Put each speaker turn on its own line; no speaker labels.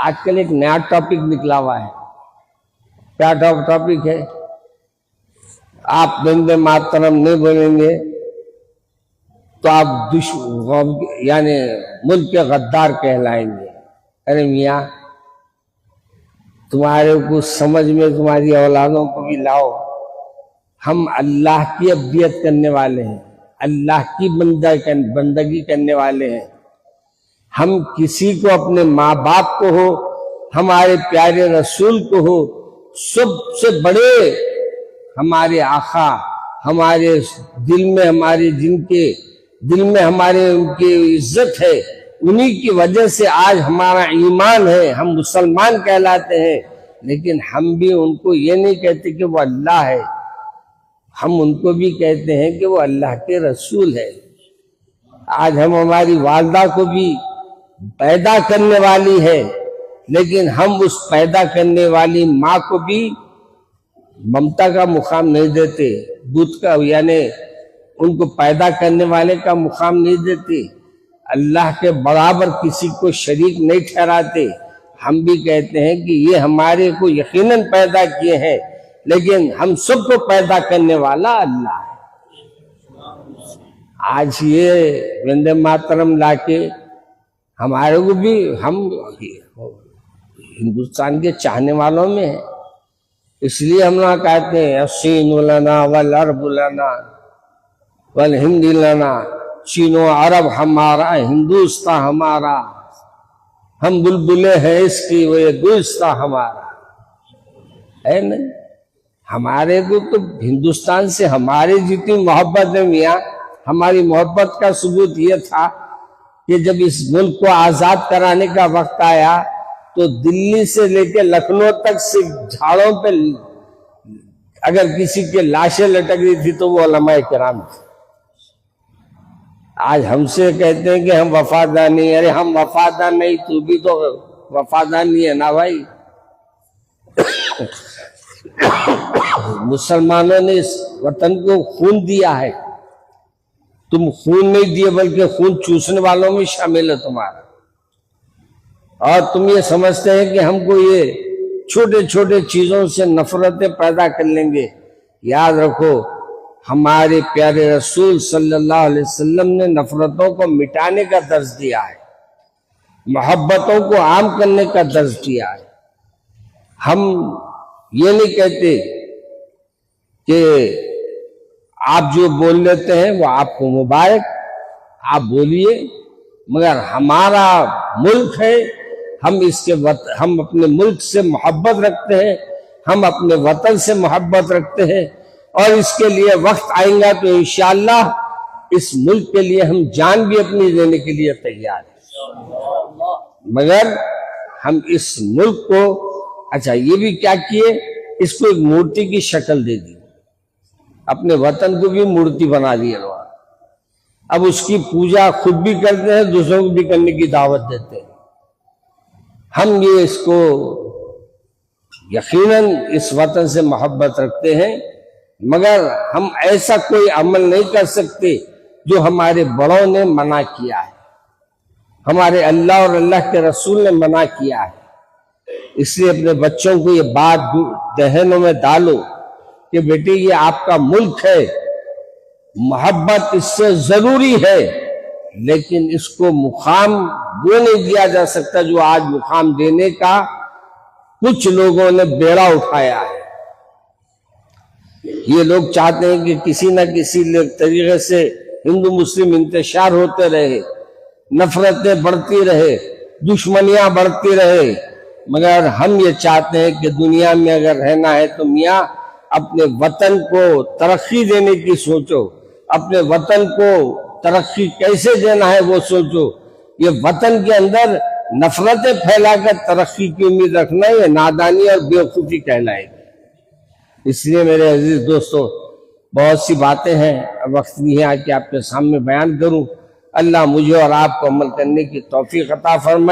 आजकल एक नया टॉपिक निकला हुआ है। क्या टॉपिक है? आप वंदे मातरम नहीं बोलेंगे तो आप यानी मुल्क के गद्दार कहलाएंगे। अरे मियाँ, तुम्हारे को समझ में तुम्हारी औलादों को भी लाओ। हम अल्लाह की अबियत करने वाले हैं, अल्लाह की बंदगी करने वाले हैं। हम किसी को, अपने माँ बाप को हो, हमारे प्यारे रसूल को हो, सबसे बड़े हमारे आका, हमारे दिल में, हमारे जिनके दिल में हमारे उनकी इज्जत है, उन्हीं की वजह से आज हमारा ईमान है, हम मुसलमान कहलाते हैं। लेकिन हम भी उनको ये नहीं कहते कि वो अल्लाह है, हम उनको भी कहते हैं कि वो अल्लाह के रसूल है। आज हम हमारी वालदा को भी पैदा करने वाली है, लेकिन हम उस पैदा करने वाली माँ को भी ममता का मुकाम नहीं देते, दूध का, यानी उनको पैदा करने वाले का मुकाम नहीं देते, अल्लाह के बराबर किसी को शरीक नहीं ठहराते। हम भी कहते हैं कि ये हमारे को यकीनन पैदा किए हैं, लेकिन हम सबको पैदा करने वाला अल्लाह है। आज ये वंदे मातरम लाके हमारे को भी, हम हिंदुस्तान के चाहने वालों में है, इसलिए हम ना कहते हैं असीन लना वल अरब लना वल हिंदी लना, चीनो अरब हमारा, हिंदुस्तान हमारा, हम बुलबुले हैं इसकी, वो गुलिस्तान हमारा है। नहीं, हमारे को तो हिंदुस्तान से हमारी जितनी मोहब्बत है मियाँ, हमारी मोहब्बत का सबूत ये था कि जब इस मुल्क को आजाद कराने का वक्त आया तो दिल्ली से लेकर लखनऊ तक से झाड़ों पे अगर किसी के लाशें लटक रही थी तो वो उलमाए किराम थे। आज हमसे कहते हैं कि हम वफादार नहीं। अरे हम वफादार नहीं, तू भी तो वफादार नहीं है ना भाई। मुसलमानों ने इस वतन को खून दिया है, तुम खून नहीं दिए बल्कि खून चूसने वालों में शामिल है तुम्हारा। और तुम ये समझते हैं कि हमको ये छोटे छोटे चीजों से नफरतें पैदा कर लेंगे। याद रखो, हमारे प्यारे रसूल सल्लल्लाहु अलैहि वसल्लम ने नफरतों को मिटाने का दर्ज दिया है, मोहब्बतों को आम करने का दर्ज दिया है। हम ये नहीं कहते कि आप जो बोल लेते हैं वो आपको मुबारक, आप बोलिए, मगर हमारा मुल्क है, हम अपने मुल्क से मोहब्बत रखते हैं, हम अपने वतन से मोहब्बत रखते हैं, और इसके लिए वक्त आएगा तो इंशाअल्लाह इस मुल्क के लिए हम जान भी अपनी देने के लिए तैयार हैं। मगर हम इस मुल्क को, अच्छा ये भी क्या किए, इसको एक मूर्ति की शक्ल दे दी, अपने वतन को भी मूर्ति बना दिया लोग। अब उसकी पूजा खुद भी करते हैं, दूसरों को भी करने की दावत देते हैं। हम ये इसको यकीनन इस वतन से मोहब्बत रखते हैं, मगर हम ऐसा कोई अमल नहीं कर सकते जो हमारे बड़ों ने मना किया है, हमारे अल्लाह और अल्लाह के रसूल ने मना किया है। इसलिए अपने बच्चों को ये बात जहनों में डालो कि बेटी ये आपका मुल्क है, मोहब्बत इससे जरूरी है, लेकिन इसको मुकाम वो नहीं दिया जा सकता जो आज मुकाम देने का कुछ लोगों ने बेड़ा उठाया है। ये लोग चाहते हैं कि किसी न किसी तरीके से हिंदू मुस्लिम इंतशार होते रहे, नफरतें बढ़ती रहे, दुश्मनियां बढ़ती रहे, मगर हम ये चाहते हैं कि दुनिया में अगर रहना है तो मियाँ अपने वतन को तरक्की देने की सोचो, अपने वतन को तरक्की कैसे देना है वो सोचो। ये वतन के अंदर नफरतें फैलाकर तरक्की की उम्मीद रखना ये नादानी और बेवकूफ़ी कहलाएगी। इसलिए मेरे अजीज दोस्तों, बहुत सी बातें हैं, वक्त नहीं है कि आपके सामने बयान करूं। अल्लाह मुझे और आपको अमल करने की तौफीक अता फरमाए।